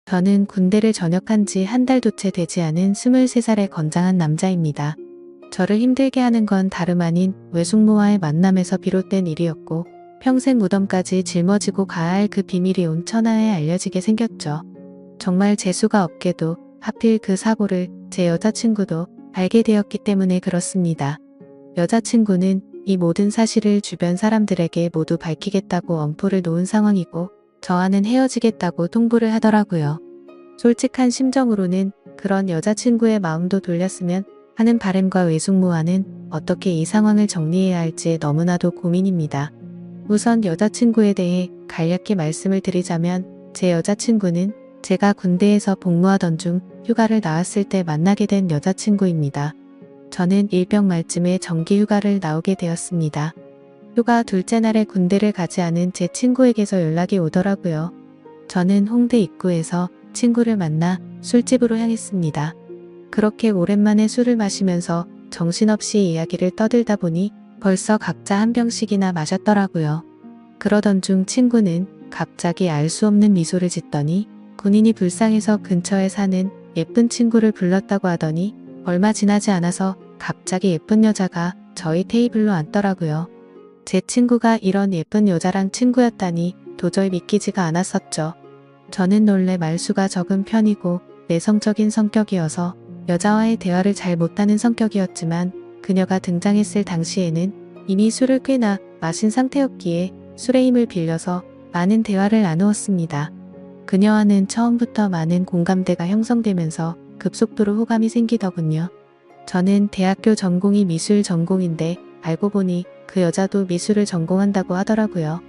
저는 군대를 전역한 지 한 달도 채 되지 않은 23살의 건장한 남자입니다. 저를 힘들게 하는 건 다름 아닌 외숙모와의 만남에서 비롯된 일이었고 평생 무덤까지 짊어지고 가야 할 그 비밀이 온 천하에 알려지게 생겼죠. 정말 재수가 없게도 하필 그 사고를 제 여자친구도 알게 되었기 때문에 그렇습니다. 여자친구는 이 모든 사실을 주변 사람들에게 모두 밝히겠다고 엄포를 놓은 상황이고 저와는 헤어지겠다고 통보를 하더라고요. 솔직한 심정으로는 그런 여자친구의 마음도 돌렸으면 하는 바람과 외숙모와는 어떻게 이 상황을 정리해야 할지 너무나도 고민입니다. 우선 여자친구에 대해 간략히 말씀을 드리자면 제 여자친구는 제가 군대에서 복무하던 중 휴가를 나왔을 때 만나게 된 여자친구입니다. 저는 일병 말쯤에 정기 휴가를 나오게 되었습니다. 휴가 둘째 날에 군대를 가지 않은 제 친구에게서 연락이 오더라고요. 저는 홍대 입구에서 친구를 만나 술집으로 향했습니다. 그렇게 오랜만에 술을 마시면서 정신없이 이야기를 떠들다 보니 벌써 각자 한 병씩이나 마셨더라고요. 그러던 중 친구는 갑자기 알 수 없는 미소를 짓더니 군인이 불쌍해서 근처에 사는 예쁜 친구를 불렀다고 하더니 얼마 지나지 않아서 갑자기 예쁜 여자가 저희 테이블로 앉더라고요. 제 친구가 이런 예쁜 여자랑 친구였다니 도저히 믿기지가 않았었죠. 저는 원래 말수가 적은 편이고 내성적인 성격이어서 여자와의 대화를 잘 못하는 성격이었지만 그녀가 등장했을 당시에는 이미 술을 꽤나 마신 상태였기에 술의 힘을 빌려서 많은 대화를 나누었습니다. 그녀와는 처음부터 많은 공감대가 형성되면서 급속도로 호감이 생기더군요. 저는 대학교 전공이 미술 전공인데 알고 보니 그 여자도 미술을 전공한다고 하더라고요.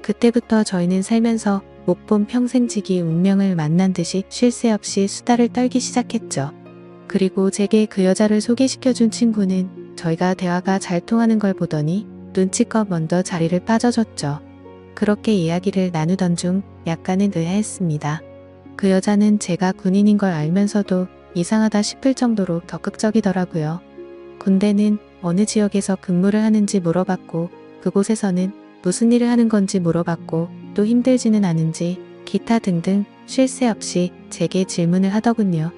그때부터 저희는 살면서 못 본 평생지기 운명을 만난 듯이 쉴 새 없이 수다를 떨기 시작했죠. 그리고 제게 그 여자를 소개시켜준 친구는 저희가 대화가 잘 통하는 걸 보더니 눈치껏 먼저 자리를 빠져줬죠. 그렇게 이야기를 나누던 중 약간은 의아했습니다. 그 여자는 제가 군인인 걸 알면서도 이상하다 싶을 정도로 적극적이더라고요. 군대는 어느 지역에서 근무를 하는지 물어봤고 그곳에서는 무슨 일을 하는 건지 물어봤고 또 힘들지는 않은지 기타 등등 쉴 새 없이 제게 질문을 하더군요.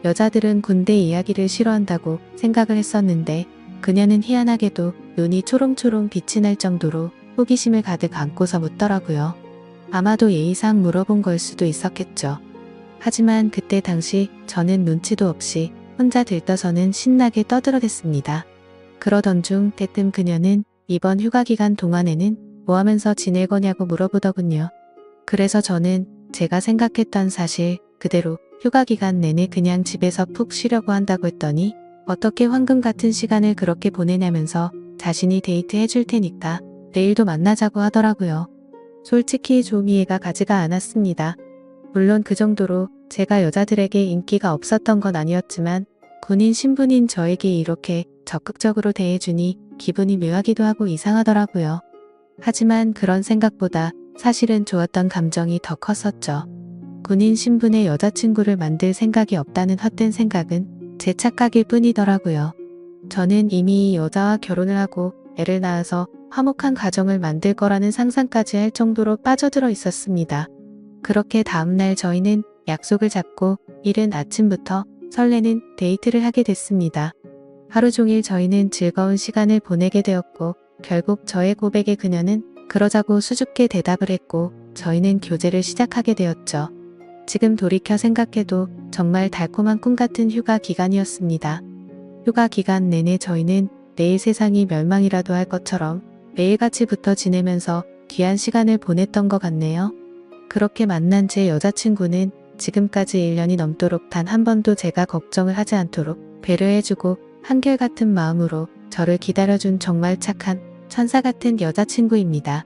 여자들은 군대 이야기를 싫어한다고 생각을 했었는데 그녀는 희한하게도 눈이 초롱초롱 빛이 날 정도로 호기심을 가득 안고서 묻더라고요. 아마도 예의상 물어본 걸 수도 있었겠죠. 하지만 그때 당시 저는 눈치도 없이 혼자 들떠서는 신나게 떠들어댔습니다. 그러던 중 대뜸 그녀는 이번 휴가 기간 동안에는 뭐 하면서 지낼 거냐고 물어보더군요. 그래서 저는 제가 생각했던 사실 그대로 휴가 기간 내내 그냥 집에서 푹 쉬려고 한다고 했더니 어떻게 황금 같은 시간을 그렇게 보내냐면서 자신이 데이트 해줄 테니까 내일도 만나자고 하더라고요. 솔직히 좀 이해가 가지가 않았습니다. 물론 그 정도로 제가 여자들에게 인기가 없었던 건 아니었지만 군인 신분인 저에게 이렇게 적극적으로 대해주니 기분이 묘하기도 하고 이상하더라고요. 하지만 그런 생각보다 사실은 좋았던 감정이 더 컸었죠. 군인 신분의 여자친구를 만들 생각이 없다는 헛된 생각은 제 착각일 뿐이더라고요. 저는 이미 이 여자와 결혼을 하고 애를 낳아서 화목한 가정을 만들 거라는 상상까지 할 정도로 빠져들어 있었습니다. 그렇게 다음날 저희는 약속을 잡고 이른 아침부터 설레는 데이트를 하게 됐습니다. 하루 종일 저희는 즐거운 시간을 보내게 되었고 결국 저의 고백에 그녀는 그러자고 수줍게 대답을 했고 저희는 교제를 시작하게 되었죠. 지금 돌이켜 생각해도 정말 달콤한 꿈 같은 휴가 기간이었습니다. 휴가 기간 내내 저희는 내일 세상이 멸망이라도 할 것처럼 매일같이 붙어 지내면서 귀한 시간을 보냈던 것 같네요. 그렇게 만난 제 여자친구는 지금까지 1년이 넘도록 단 한 번도 제가 걱정을 하지 않도록 배려해주고 한결같은 마음으로 저를 기다려준 정말 착한 천사 같은 여자친구입니다.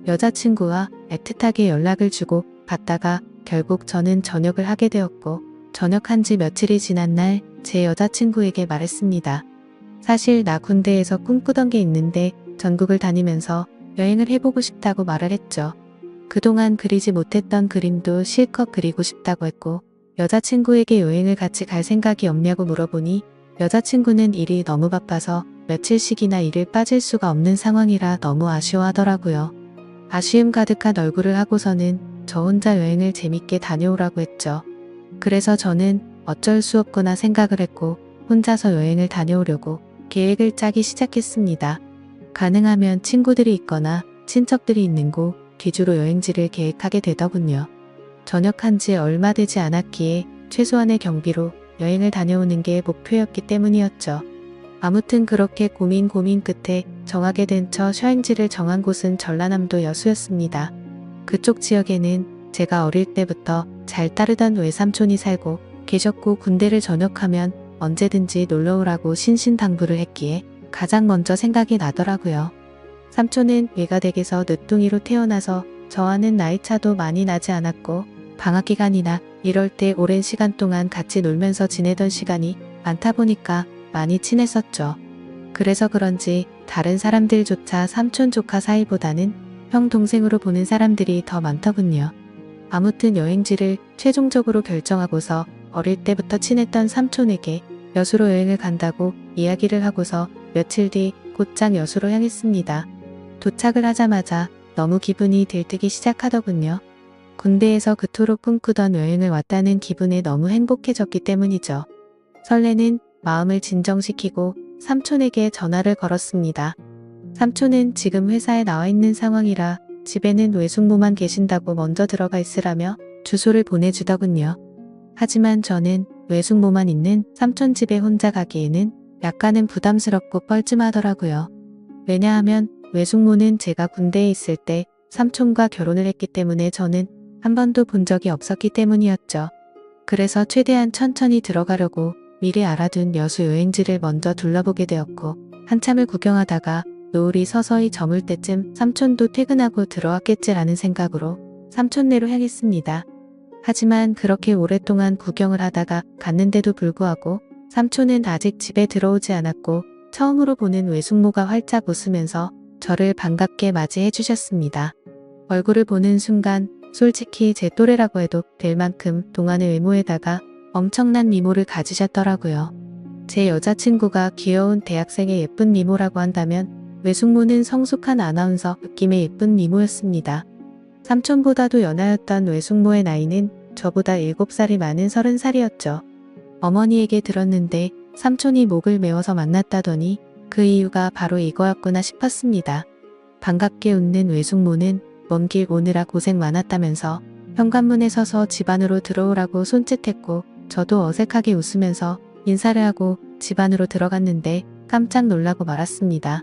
여자친구와 애틋하게 연락을 주고 받다가 결국 저는 전역을 하게 되었고 전역한 지 며칠이 지난 날 제 여자친구에게 말했습니다. 사실 나 군대에서 꿈꾸던 게 있는데 전국을 다니면서 여행을 해보고 싶다고 말을 했죠. 그동안 그리지 못했던 그림도 실컷 그리고 싶다고 했고 여자친구에게 여행을 같이 갈 생각이 없냐고 물어보니 여자친구는 일이 너무 바빠서 며칠씩이나 일을 빠질 수가 없는 상황이라 너무 아쉬워하더라고요. 아쉬움 가득한 얼굴을 하고서는 저 혼자 여행을 재밌게 다녀오라고 했죠. 그래서 저는 어쩔 수 없구나 생각을 했고 혼자서 여행을 다녀오려고 계획을 짜기 시작했습니다. 가능하면 친구들이 있거나 친척들이 있는 곳 위주로 여행지를 계획하게 되더군요. 전역한 지 얼마 되지 않았기에 최소한의 경비로 여행을 다녀오는 게 목표였기 때문이었죠. 아무튼 그렇게 고민 끝에 정하게 된 첫 여행지를 정한 곳은 전라남도 여수였습니다. 그쪽 지역에는 제가 어릴 때부터 잘 따르던 외삼촌이 살고 계셨고 군대를 전역하면 언제든지 놀러오라고 신신당부를 했기에 가장 먼저 생각이 나더라고요. 삼촌은 외가댁에서 늦둥이로 태어나서 저와는 나이차도 많이 나지 않았고 방학기간이나 이럴 때 오랜 시간 동안 같이 놀면서 지내던 시간이 많다 보니까 많이 친했었죠. 그래서 그런지 다른 사람들조차 삼촌 조카 사이보다는 형 동생으로 보는 사람들이 더 많더군요. 아무튼 여행지를 최종적으로 결정하고서 어릴 때부터 친했던 삼촌에게 여수로 여행을 간다고 이야기를 하고서 며칠 뒤 곧장 여수로 향했습니다. 도착을 하자마자 너무 기분이 들뜨기 시작하더군요. 군대에서 그토록 꿈꾸던 여행을 왔다는 기분에 너무 행복해졌기 때문이죠. 설레는 마음을 진정시키고 삼촌에게 전화를 걸었습니다. 삼촌은 지금 회사에 나와 있는 상황이라 집에는 외숙모만 계신다고 먼저 들어가 있으라며 주소를 보내주더군요. 하지만 저는 외숙모만 있는 삼촌 집에 혼자 가기에는 약간은 부담스럽고 뻘쭘하더라고요. 왜냐하면 외숙모는 제가 군대에 있을 때 삼촌과 결혼을 했기 때문에 저는 한 번도 본 적이 없었기 때문이었죠. 그래서 최대한 천천히 들어가려고 미리 알아둔 여수 여행지를 먼저 둘러보게 되었고 한참을 구경하다가 노을이 서서히 저물 때쯤 삼촌도 퇴근하고 들어왔겠지라는 생각으로 삼촌네로 향했습니다. 하지만 그렇게 오랫동안 구경을 하다가 갔는데도 불구하고 삼촌은 아직 집에 들어오지 않았고 처음으로 보는 외숙모가 활짝 웃으면서 저를 반갑게 맞이해 주셨습니다. 얼굴을 보는 순간 솔직히 제 또래라고 해도 될 만큼 동안의 외모에다가 엄청난 미모를 가지셨더라고요. 제 여자친구가 귀여운 대학생의 예쁜 미모라고 한다면 외숙모는 성숙한 아나운서 느낌의 예쁜 미모였습니다. 삼촌보다도 연하였던 외숙모의 나이는 저보다 7살이 많은 30살이었죠. 어머니에게 들었는데 삼촌이 목을 메워서 만났다더니 그 이유가 바로 이거였구나 싶었습니다. 반갑게 웃는 외숙모는 먼 길 오느라 고생 많았다면서 현관문에 서서 집 안으로 들어오라고 손짓했고 저도 어색하게 웃으면서 인사를 하고 집 안으로 들어갔는데 깜짝 놀라고 말았습니다.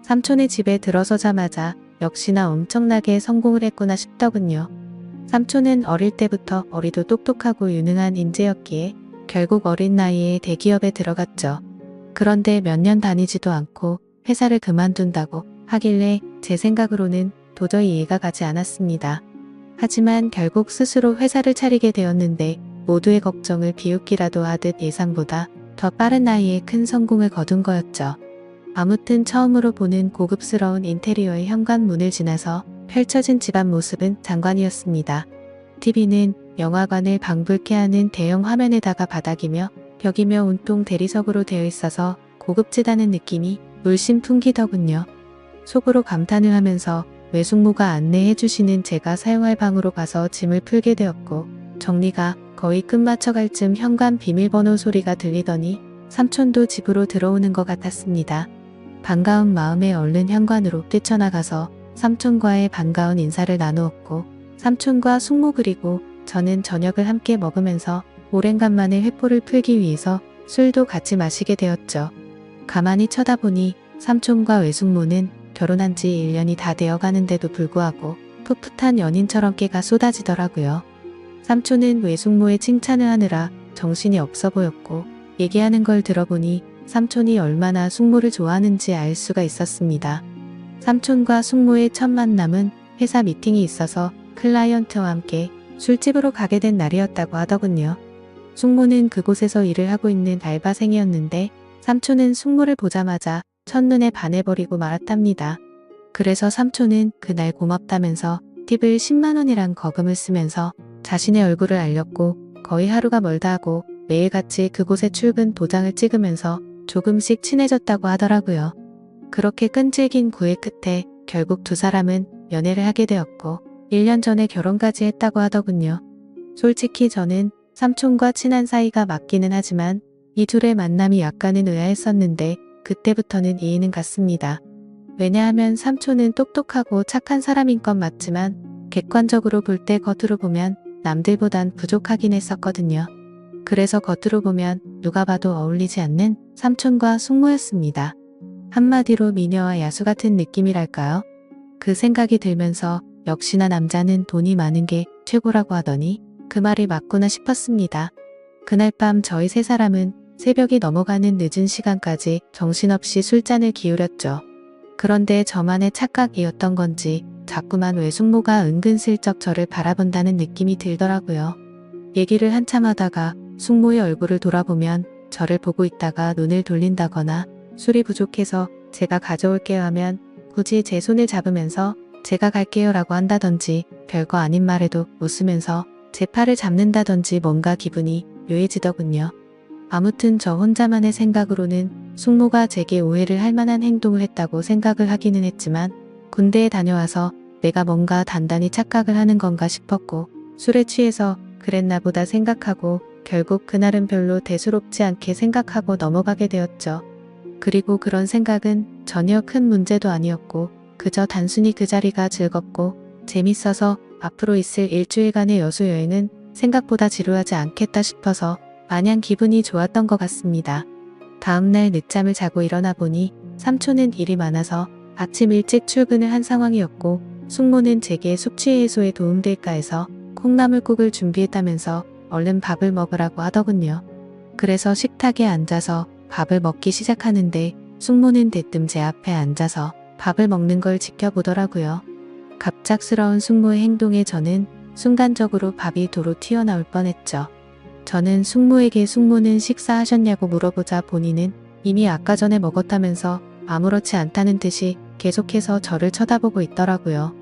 삼촌의 집에 들어서자마자 역시나 엄청나게 성공을 했구나 싶더군요. 삼촌은 어릴 때부터 어리도 똑똑하고 유능한 인재였기에 결국 어린 나이에 대기업에 들어갔죠. 그런데 몇 년 다니지도 않고 회사를 그만둔다고 하길래 제 생각으로는 도저히 이해가 가지 않았습니다. 하지만 결국 스스로 회사를 차리게 되었는데 모두의 걱정을 비웃기라도 하듯 예상보다 더 빠른 나이에 큰 성공을 거둔 거였죠. 아무튼 처음으로 보는 고급스러운 인테리어의 현관문을 지나서 펼쳐진 집안 모습은 장관이었습니다. TV는 영화관을 방불케 하는 대형 화면에다가 바닥이며 벽이며 온통 대리석으로 되어 있어서 고급지다는 느낌이 물씬 풍기더군요. 속으로 감탄을 하면서 외숙모가 안내해 주시는 제가 사용할 방으로 가서 짐을 풀게 되었고 정리가 거의 끝마쳐갈 쯤 현관 비밀번호 소리가 들리더니 삼촌도 집으로 들어오는 것 같았습니다. 반가운 마음에 얼른 현관으로 뛰쳐나가서 삼촌과의 반가운 인사를 나누었고 삼촌과 숙모 그리고 저는 저녁을 함께 먹으면서 오랜간만에 회포를 풀기 위해서 술도 같이 마시게 되었죠. 가만히 쳐다보니 삼촌과 외숙모는 결혼한 지 1년이 다 되어 가는데도 불구하고 풋풋한 연인처럼 깨가 쏟아지더라고요. 삼촌은 외숙모의 칭찬을 하느라 정신이 없어 보였고 얘기하는 걸 들어보니 삼촌이 얼마나 숙모를 좋아하는지 알 수가 있었습니다. 삼촌과 숙모의 첫 만남은 회사 미팅이 있어서 클라이언트와 함께 술집으로 가게 된 날이었다고 하더군요. 숙모는 그곳에서 일을 하고 있는 알바생이었는데 삼촌은 숙모를 보자마자 첫눈에 반해버리고 말았답니다. 그래서 삼촌은 그날 고맙다면서 팁을 10만원이란 거금을 쓰면서 자신의 얼굴을 알렸고 거의 하루가 멀다 하고 매일같이 그곳에 출근 도장을 찍으면서 조금씩 친해졌다고 하더라고요. 그렇게 끈질긴 구애 끝에 결국 두 사람은 연애를 하게 되었고 1년 전에 결혼까지 했다고 하더군요. 솔직히 저는 삼촌과 친한 사이가 맞기는 하지만 이 둘의 만남이 약간은 의아했었는데 그때부터는 이해는 갔습니다. 왜냐하면 삼촌은 똑똑하고 착한 사람인 건 맞지만 객관적으로 볼 때 겉으로 보면 남들보단 부족하긴 했었거든요. 그래서 겉으로 보면 누가 봐도 어울리지 않는 삼촌과 숙모였습니다. 한마디로 미녀와 야수 같은 느낌이랄까요? 그 생각이 들면서 역시나 남자는 돈이 많은 게 최고라고 하더니 그 말이 맞구나 싶었습니다. 그날 밤 저희 세 사람은 새벽이 넘어가는 늦은 시간까지 정신없이 술잔을 기울였죠. 그런데 저만의 착각이었던 건지 자꾸만 외숙모가 은근슬쩍 저를 바라본다는 느낌이 들더라고요. 얘기를 한참 하다가 숙모의 얼굴을 돌아보면 저를 보고 있다가 눈을 돌린다거나 술이 부족해서 제가 가져올게요 하면 굳이 제 손을 잡으면서 제가 갈게요 라고 한다든지 별거 아닌 말에도 웃으면서 제 팔을 잡는다든지 뭔가 기분이 묘해지더군요. 아무튼 저 혼자만의 생각으로는 숙모가 제게 오해를 할 만한 행동을 했다고 생각을 하기는 했지만 군대에 다녀와서 내가 뭔가 단단히 착각을 하는 건가 싶었고 술에 취해서 그랬나 보다 생각하고 결국 그날은 별로 대수롭지 않게 생각하고 넘어가게 되었죠. 그리고 그런 생각은 전혀 큰 문제도 아니었고 그저 단순히 그 자리가 즐겁고 재밌어서 앞으로 있을 일주일간의 여수 여행은 생각보다 지루하지 않겠다 싶어서 마냥 기분이 좋았던 것 같습니다. 다음날 늦잠을 자고 일어나 보니 삼촌은 일이 많아서 아침 일찍 출근을 한 상황이었고 숙모는 제게 숙취 해소에 도움될까 해서 콩나물국을 준비했다면서 얼른 밥을 먹으라고 하더군요. 그래서 식탁에 앉아서 밥을 먹기 시작하는데 숙모는 대뜸 제 앞에 앉아서 밥을 먹는 걸 지켜보더라고요. 갑작스러운 숙모의 행동에 저는 순간적으로 밥이 도로 튀어나올 뻔했죠. 저는 숙모에게 숙모는 식사하셨냐고 물어보자 본인은 이미 아까 전에 먹었다면서 아무렇지 않다는 듯이 계속해서 저를 쳐다보고 있더라고요.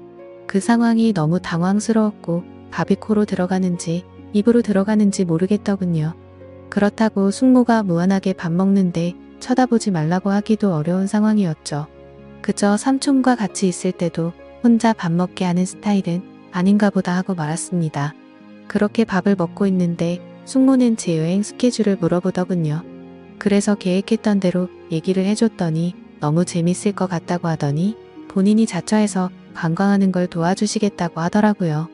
그 상황이 너무 당황스러웠고 밥이 코로 들어가는지 입으로 들어가는지 모르겠더군요. 그렇다고 숙모가 무한하게 밥 먹는데 쳐다보지 말라고 하기도 어려운 상황이었죠. 그저 삼촌과 같이 있을 때도 혼자 밥 먹게 하는 스타일은 아닌가 보다 하고 말았습니다. 그렇게 밥을 먹고 있는데 숙모는 제 여행 스케줄을 물어보더군요. 그래서 계획했던 대로 얘기를 해줬더니 너무 재밌을 것 같다고 하더니 본인이 자처해서 관광하는 걸 도와주시겠다고 하더라고요.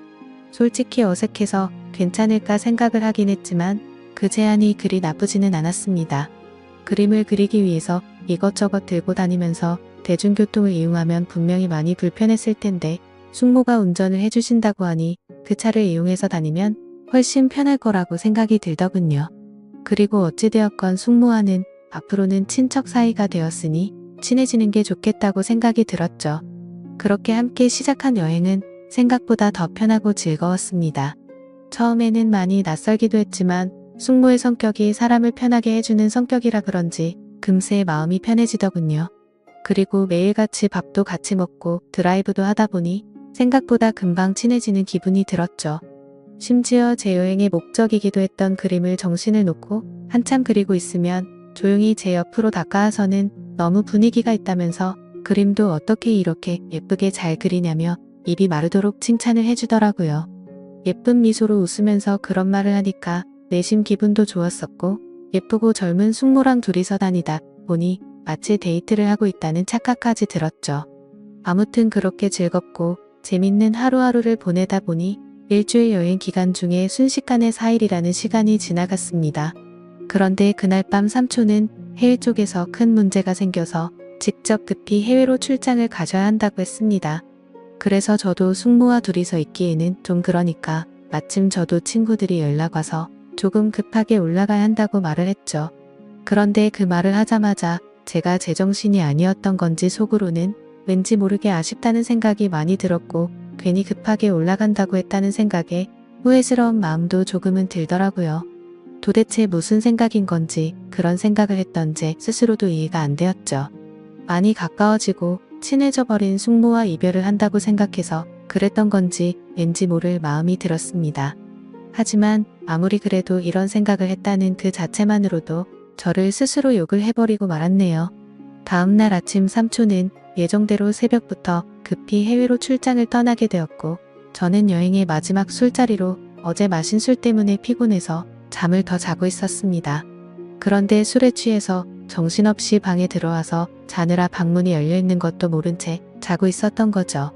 솔직히 어색해서 괜찮을까 생각을 하긴 했지만 그 제안이 그리 나쁘지는 않았습니다. 그림을 그리기 위해서 이것저것 들고 다니면서 대중교통을 이용하면 분명히 많이 불편했을 텐데 숙모가 운전을 해주신다고 하니 그 차를 이용해서 다니면 훨씬 편할 거라고 생각이 들더군요. 그리고 어찌되었건 숙모와는 앞으로는 친척 사이가 되었으니 친해지는 게 좋겠다고 생각이 들었죠. 그렇게 함께 시작한 여행은 생각보다 더 편하고 즐거웠습니다. 처음에는 많이 낯설기도 했지만 숙모의 성격이 사람을 편하게 해주는 성격이라 그런지 금세 마음이 편해지더군요. 그리고 매일같이 밥도 같이 먹고 드라이브도 하다 보니 생각보다 금방 친해지는 기분이 들었죠. 심지어 제 여행의 목적이기도 했던 그림을 정신을 놓고 한참 그리고 있으면 조용히 제 옆으로 다가와서는 너무 분위기가 있다면서 그림도 어떻게 이렇게 예쁘게 잘 그리냐며 입이 마르도록 칭찬을 해주더라고요. 예쁜 미소로 웃으면서 그런 말을 하니까 내심 기분도 좋았었고 예쁘고 젊은 숙모랑 둘이서 다니다 보니 마치 데이트를 하고 있다는 착각까지 들었죠. 아무튼 그렇게 즐겁고 재밌는 하루하루를 보내다 보니 일주일 여행 기간 중에 순식간에 4일이라는 시간이 지나갔습니다. 그런데 그날 밤 삼촌은 해외 쪽에서 큰 문제가 생겨서 직접 급히 해외로 출장을 가셔야 한다고 했습니다. 그래서 저도 숙모와 둘이서 있기에는 좀 그러니까 마침 저도 친구들이 연락 와서 조금 급하게 올라가야 한다고 말을 했죠. 그런데 그 말을 하자마자 제가 제정신이 아니었던 건지 속으로는 왠지 모르게 아쉽다는 생각이 많이 들었고 괜히 급하게 올라간다고 했다는 생각에 후회스러운 마음도 조금은 들더라고요. 도대체 무슨 생각인 건지 그런 생각을 했던 제 스스로도 이해가 안 되었죠. 많이 가까워지고 친해져 버린 숙모와 이별을 한다고 생각해서 그랬던 건지 왠지 모를 마음이 들었습니다. 하지만 아무리 그래도 이런 생각을 했다는 그 자체만으로도 저를 스스로 욕을 해버리고 말았네요. 다음날 아침 삼촌은 예정대로 새벽부터 급히 해외로 출장을 떠나게 되었고 저는 여행의 마지막 술자리로 어제 마신 술 때문에 피곤해서 잠을 더 자고 있었습니다. 그런데 술에 취해서 정신없이 방에 들어와서 자느라 방문이 열려있는 것도 모른 채 자고 있었던 거죠.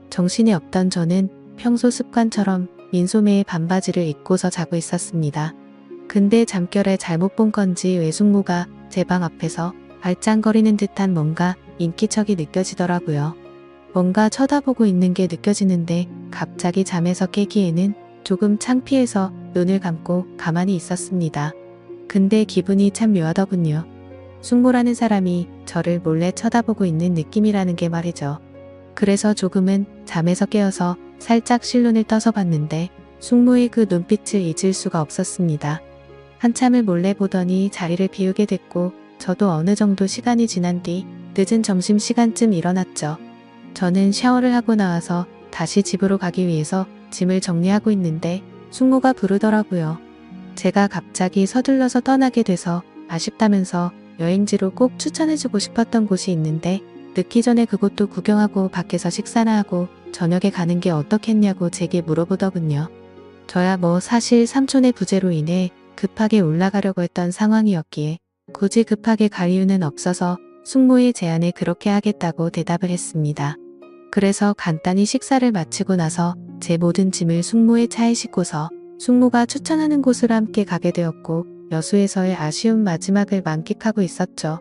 정신이 없던 저는 평소 습관처럼 민소매의 반바지를 입고서 자고 있었습니다. 근데 잠결에 잘못 본 건지 외숙모가 제 방 앞에서 발짱거리는 듯한 뭔가 인기척이 느껴지더라고요. 뭔가 쳐다보고 있는 게 느껴지는데 갑자기 잠에서 깨기에는 조금 창피해서 눈을 감고 가만히 있었습니다. 근데 기분이 참 묘하더군요. 숙모라는 사람이 저를 몰래 쳐다보고 있는 느낌이라는 게 말이죠. 그래서 조금은 잠에서 깨어서 살짝 실눈을 떠서 봤는데 숙모의 그 눈빛을 잊을 수가 없었습니다. 한참을 몰래 보더니 자리를 비우게 됐고 저도 어느 정도 시간이 지난 뒤 늦은 점심시간쯤 일어났죠. 저는 샤워를 하고 나와서 다시 집으로 가기 위해서 짐을 정리하고 있는데 숙모가 부르더라고요. 제가 갑자기 서둘러서 떠나게 돼서 아쉽다면서 여행지로 꼭 추천해주고 싶었던 곳이 있는데 늦기 전에 그곳도 구경하고 밖에서 식사나 하고 저녁에 가는 게 어떻겠냐고 제게 물어보더군요. 저야 뭐 사실 삼촌의 부재로 인해 급하게 올라가려고 했던 상황이었기에 굳이 급하게 갈 이유는 없어서 숙모의 제안에 그렇게 하겠다고 대답을 했습니다. 그래서 간단히 식사를 마치고 나서 제 모든 짐을 숙모의 차에 싣고서 숙모가 추천하는 곳으로 함께 가게 되었고 여수에서의 아쉬운 마지막을 만끽하고 있었죠.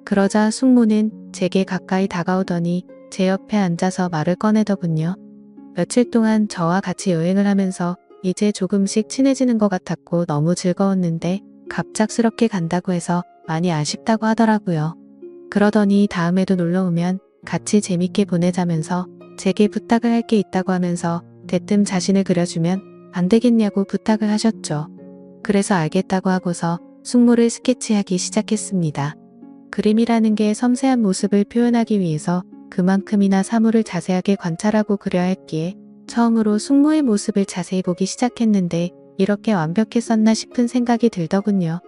그러자 숙모는 제게 가까이 다가오더니 제 옆에 앉아서 말을 꺼내더군요. 며칠 동안 저와 같이 여행을 하면서 이제 조금씩 친해지는 것 같았고 너무 즐거웠는데 갑작스럽게 간다고 해서 많이 아쉽다고 하더라고요. 그러더니 다음에도 놀러오면 같이 재밌게 보내자면서 제게 부탁을 할 게 있다고 하면서 대뜸 자신을 그려주면 안 되겠냐고 부탁을 하셨죠. 그래서 알겠다고 하고서 숙모를 스케치하기 시작했습니다. 그림이라는 게 섬세한 모습을 표현하기 위해서 그만큼이나 사물을 자세하게 관찰하고 그려야 했기에 처음으로 숙모의 모습을 자세히 보기 시작했는데 이렇게 완벽했었나 싶은 생각이 들더군요.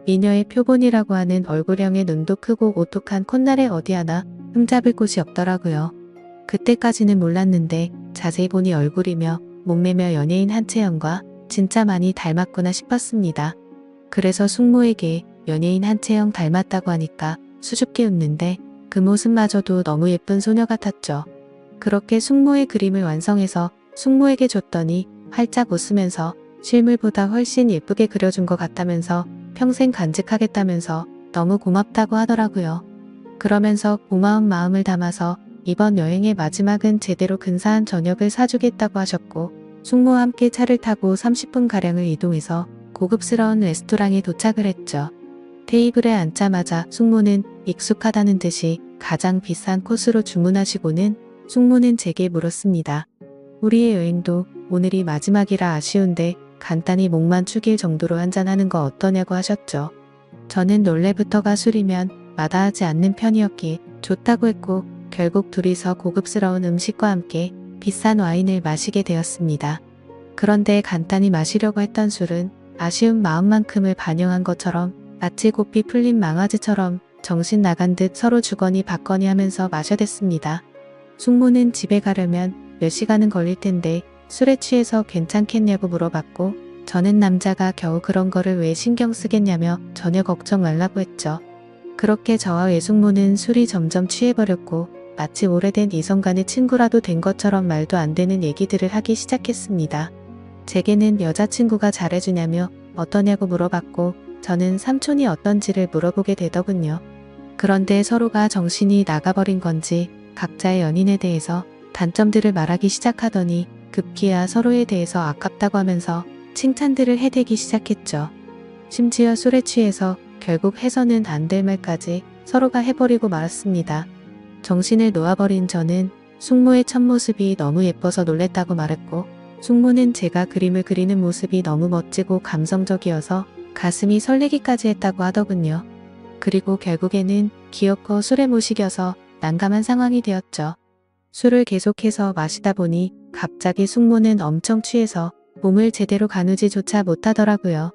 미녀의 표본이라고 하는 얼굴형의 눈도 크고 오똑한 콧날에 어디 하나 흠잡을 곳이 없더라고요. 그때까지는 몰랐는데 자세히 보니 얼굴이며 목매며 연예인 한채영과 진짜 많이 닮았구나 싶었습니다. 그래서 숙모에게 연예인 한채영 닮았다고 하니까 수줍게 웃는데 그 모습마저도 너무 예쁜 소녀 같았죠. 그렇게 숙모의 그림을 완성해서 숙모에게 줬더니 활짝 웃으면서 실물보다 훨씬 예쁘게 그려준 것 같다면서 평생 간직하겠다면서 너무 고맙다고 하더라고요. 그러면서 고마운 마음을 담아서 이번 여행의 마지막은 제대로 근사한 저녁을 사주겠다고 하셨고 숙모와 함께 차를 타고 30분가량을 이동해서 고급스러운 레스토랑에 도착을 했죠. 테이블에 앉자마자 숙모는 익숙하다는 듯이 가장 비싼 코스로 주문하시고는 숙모는 제게 물었습니다. 우리의 여행도 오늘이 마지막이라 아쉬운데 간단히 목만 축일 정도로 한잔하는 거 어떠냐고 하셨죠. 저는 원래부터가 술이면 마다하지 않는 편이었기에 좋다고 했고 결국 둘이서 고급스러운 음식과 함께 비싼 와인을 마시게 되었습니다. 그런데 간단히 마시려고 했던 술은 아쉬운 마음만큼을 반영한 것처럼 마치 고삐 풀린 망아지처럼 정신 나간 듯 서로 주거니 받거니 하면서 마셔댔습니다. 숙모는 집에 가려면 몇 시간은 걸릴 텐데 술에 취해서 괜찮겠냐고 물어봤고 저는 남자가 겨우 그런 거를 왜 신경 쓰겠냐며 전혀 걱정 말라고 했죠. 그렇게 저와 외숙모는 술이 점점 취해버렸고 마치 오래된 이성간의 친구라도 된 것처럼 말도 안 되는 얘기들을 하기 시작했습니다. 제게는 여자친구가 잘해주냐며 어떠냐고 물어봤고 저는 삼촌이 어떤지를 물어보게 되더군요. 그런데 서로가 정신이 나가버린 건지 각자의 연인에 대해서 단점들을 말하기 시작하더니 급기야 서로에 대해서 아깝다고 하면서 칭찬들을 해대기 시작했죠. 심지어 술에 취해서 결국 해서는 안 될 말까지 서로가 해버리고 말았습니다. 정신을 놓아버린 저는 숙모의 첫 모습이 너무 예뻐서 놀랬다고 말했고 숙모는 제가 그림을 그리는 모습이 너무 멋지고 감성적이어서 가슴이 설레기까지 했다고 하더군요. 그리고 결국에는 기어코 술에 못 이겨서 난감한 상황이 되었죠. 술을 계속해서 마시다 보니 갑자기 숙모는 엄청 취해서 몸을 제대로 가누지조차 못하더라고요.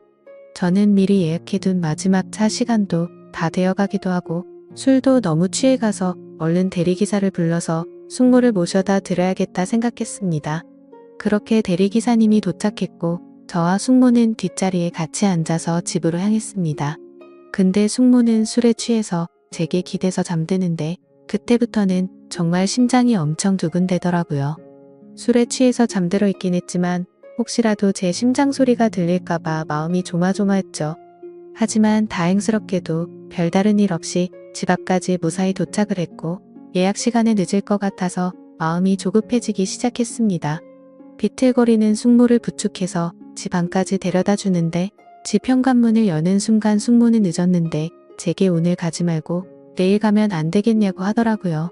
저는 미리 예약해둔 마지막 차 시간도 다 되어가기도 하고 술도 너무 취해가서 얼른 대리기사를 불러서 숙모를 모셔다 드려야겠다 생각했습니다. 그렇게 대리기사님이 도착했고 저와 숙모는 뒷자리에 같이 앉아서 집으로 향했습니다. 근데 숙모는 술에 취해서 제게 기대서 잠드는데 그때부터는 정말 심장이 엄청 두근대더라고요. 술에 취해서 잠들어 있긴 했지만 혹시라도 제 심장 소리가 들릴까봐 마음이 조마조마했죠. 하지만 다행스럽게도 별다른 일 없이 집 앞까지 무사히 도착을 했고 예약 시간에 늦을 것 같아서 마음이 조급해지기 시작했습니다. 비틀거리는 숙모를 부축해서 집 안까지 데려다 주는데 집 현관문을 여는 순간 숙모는 늦었는데 제게 오늘 가지 말고 내일 가면 안 되겠냐고 하더라고요.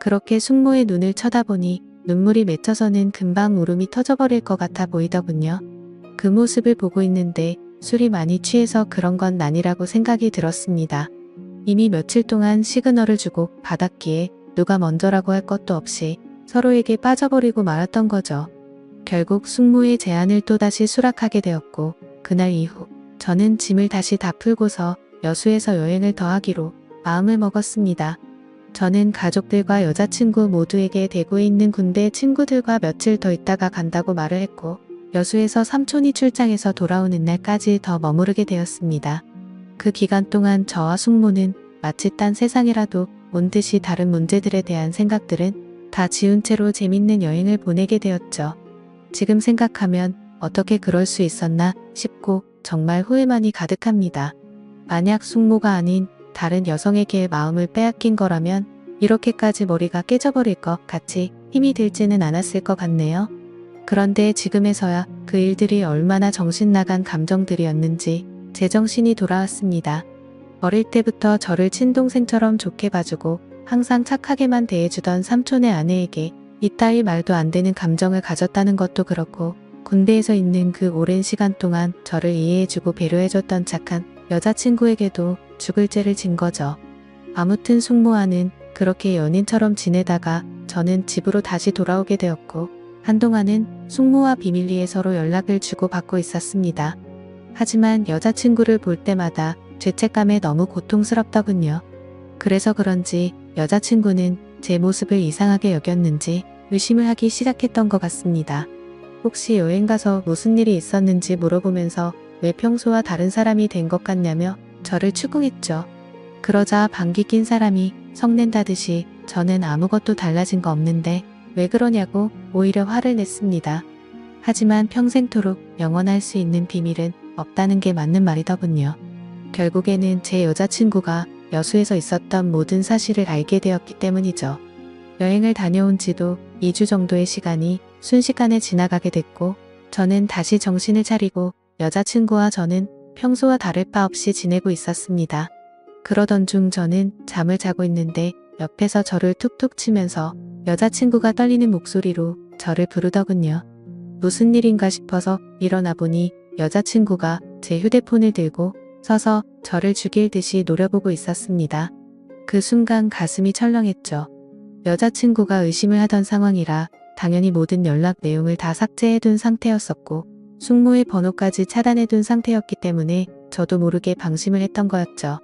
그렇게 숙모의 눈을 쳐다보니 눈물이 맺혀서는 금방 울음이 터져버릴 것 같아 보이더군요. 그 모습을 보고 있는데 술이 많이 취해서 그런 건 아니라고 생각이 들었습니다. 이미 며칠 동안 시그널을 주고 받았기에 누가 먼저라고 할 것도 없이 서로에게 빠져버리고 말았던 거죠. 결국 숙모의 제안을 또다시 수락하게 되었고 그날 이후 저는 짐을 다시 다 풀고서 여수에서 여행을 더 하기로 마음을 먹었습니다. 저는 가족들과 여자친구 모두에게 대구에 있는 군대 친구들과 며칠 더 있다가 간다고 말을 했고 여수에서 삼촌이 출장해서 돌아오는 날까지 더 머무르게 되었습니다. 그 기간 동안 저와 숙모는 마치 딴 세상이라도 온 듯이 다른 문제들에 대한 생각들은 다 지운 채로 재밌는 여행을 보내게 되었죠. 지금 생각하면 어떻게 그럴 수 있었나 싶고 정말 후회만이 가득합니다. 만약 숙모가 아닌 다른 여성에게 마음을 빼앗긴 거라면 이렇게까지 머리가 깨져버릴 것 같이 힘이 들지는 않았을 것 같네요. 그런데 지금에서야 그 일들이 얼마나 정신나간 감정들이었는지 제정신이 돌아왔습니다. 어릴 때부터 저를 친동생처럼 좋게 봐주고 항상 착하게만 대해주던 삼촌의 아내에게 이따위 말도 안 되는 감정을 가졌다는 것도 그렇고 군대에서 있는 그 오랜 시간 동안 저를 이해해주고 배려해줬던 착한 여자친구에게도 죽을 죄를 진 거죠. 아무튼 숙모와는 그렇게 연인처럼 지내다가 저는 집으로 다시 돌아오게 되었고 한동안은 숙모와 비밀리에 서로 연락을 주고받고 있었습니다. 하지만 여자친구를 볼 때마다 죄책감에 너무 고통스럽더군요. 그래서 그런지 여자친구는 제 모습을 이상하게 여겼는지 의심을 하기 시작했던 것 같습니다. 혹시 여행 가서 무슨 일이 있었는지 물어보면서 왜 평소와 다른 사람이 된 것 같냐며 저를 추궁했죠. 그러자 방귀 낀 사람이 성낸다듯이 저는 아무것도 달라진 거 없는데 왜 그러냐고 오히려 화를 냈습니다. 하지만 평생토록 영원할 수 있는 비밀은 없다는 게 맞는 말이더군요. 결국에는 제 여자친구가 여수에서 있었던 모든 사실을 알게 되었기 때문이죠. 여행을 다녀온 지도 2주 정도의 시간이 순식간에 지나가게 됐고 저는 다시 정신을 차리고 여자친구와 저는 평소와 다를 바 없이 지내고 있었습니다. 그러던 중 저는 잠을 자고 있는데 옆에서 저를 툭툭 치면서 여자친구가 떨리는 목소리로 저를 부르더군요. 무슨 일인가 싶어서 일어나 보니 여자친구가 제 휴대폰을 들고 서서 저를 죽일 듯이 노려보고 있었습니다. 그 순간 가슴이 철렁했죠. 여자친구가 의심을 하던 상황이라 당연히 모든 연락 내용을 다 삭제해둔 상태였었고 숙모의 번호까지 차단해둔 상태였기 때문에 저도 모르게 방심을 했던 거였죠.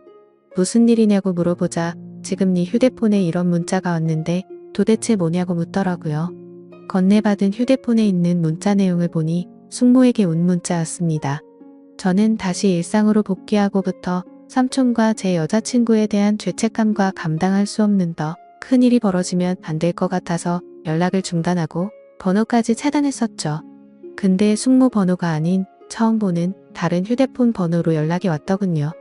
무슨 일이냐고 물어보자 지금 네 휴대폰에 이런 문자가 왔는데 도대체 뭐냐고 묻더라고요. 건네받은 휴대폰에 있는 문자 내용을 보니 숙모에게 온 문자였습니다. 저는 다시 일상으로 복귀하고부터 삼촌과 제 여자친구에 대한 죄책감과 감당할 수 없는 더 큰 일이 벌어지면 안 될 것 같아서 연락을 중단하고 번호까지 차단했었죠. 근데 숙모 번호가 아닌 처음 보는 다른 휴대폰 번호로 연락이 왔더군요.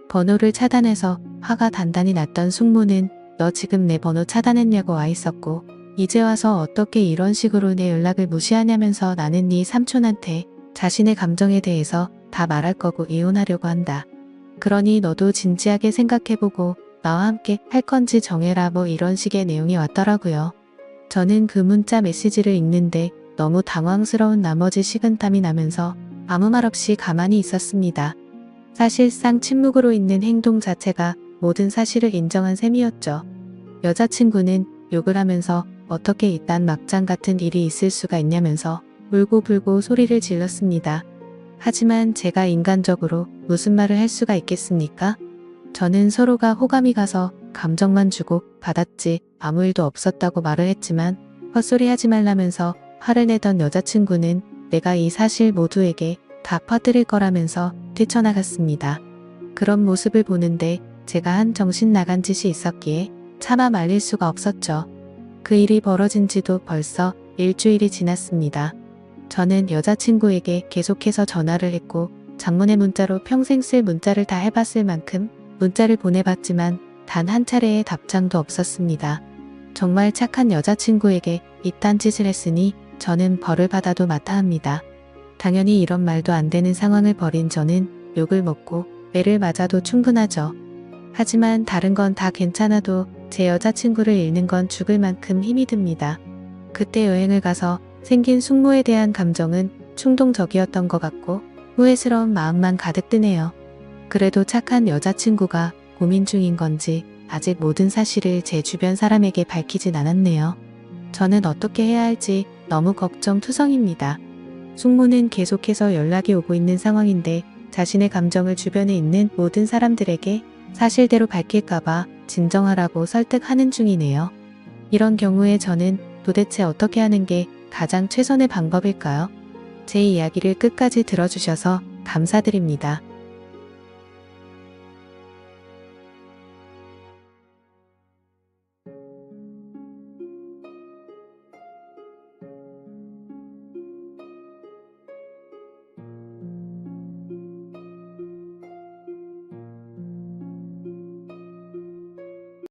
번호를 차단해서 화가 단단히 났던 숙모는 너 지금 내 번호 차단했냐고 와 있었고 이제 와서 어떻게 이런 식으로 내 연락을 무시하냐면서 나는 네 삼촌한테 자신의 감정에 대해서 다 말할 거고 이혼하려고 한다. 그러니 너도 진지하게 생각해보고 나와 함께 할 건지 정해라 뭐 이런 식의 내용이 왔더라고요. 저는 그 문자 메시지를 읽는데 너무 당황스러운 나머지 식은땀이 나면서 아무 말 없이 가만히 있었습니다. 사실상 침묵으로 있는 행동 자체가 모든 사실을 인정한 셈이었죠. 여자친구는 욕을 하면서 어떻게 이딴 막장 같은 일이 있을 수가 있냐면서 울고불고 소리를 질렀습니다. 하지만 제가 인간적으로 무슨 말을 할 수가 있겠습니까? 저는 서로가 호감이 가서 감정만 주고 받았지 아무 일도 없었다고 말을 했지만 헛소리 하지 말라면서 화를 내던 여자친구는 내가 이 사실 모두에게 다 퍼뜨릴 거라면서 뛰쳐나갔습니다. 그런 모습을 보는데 제가 한 정신 나간 짓이 있었기에 차마 말릴 수가 없었죠. 그 일이 벌어진 지도 벌써 일주일이 지났습니다. 저는 여자친구에게 계속해서 전화를 했고 장문의 문자로 평생 쓸 문자를 다 해봤을 만큼 문자를 보내봤지만 단 한 차례의 답장도 없었습니다. 정말 착한 여자친구에게 이딴 짓을 했으니 저는 벌을 받아도 마다합니다. 당연히 이런 말도 안 되는 상황을 벌인 저는 욕을 먹고 매를 맞아도 충분하죠. 하지만 다른 건 다 괜찮아도 제 여자친구를 잃는 건 죽을 만큼 힘이 듭니다. 그때 여행을 가서 생긴 숙모에 대한 감정은 충동적이었던 것 같고 후회스러운 마음만 가득 드네요. 그래도 착한 여자친구가 고민 중인 건지 아직 모든 사실을 제 주변 사람에게 밝히진 않았네요. 저는 어떻게 해야 할지 너무 걱정투성입니다. 숙모는 계속해서 연락이 오고 있는 상황인데 자신의 감정을 주변에 있는 모든 사람들에게 사실대로 밝힐까봐 진정하라고 설득하는 중이네요. 이런 경우에 저는 도대체 어떻게 하는 게 가장 최선의 방법일까요? 제 이야기를 끝까지 들어주셔서 감사드립니다.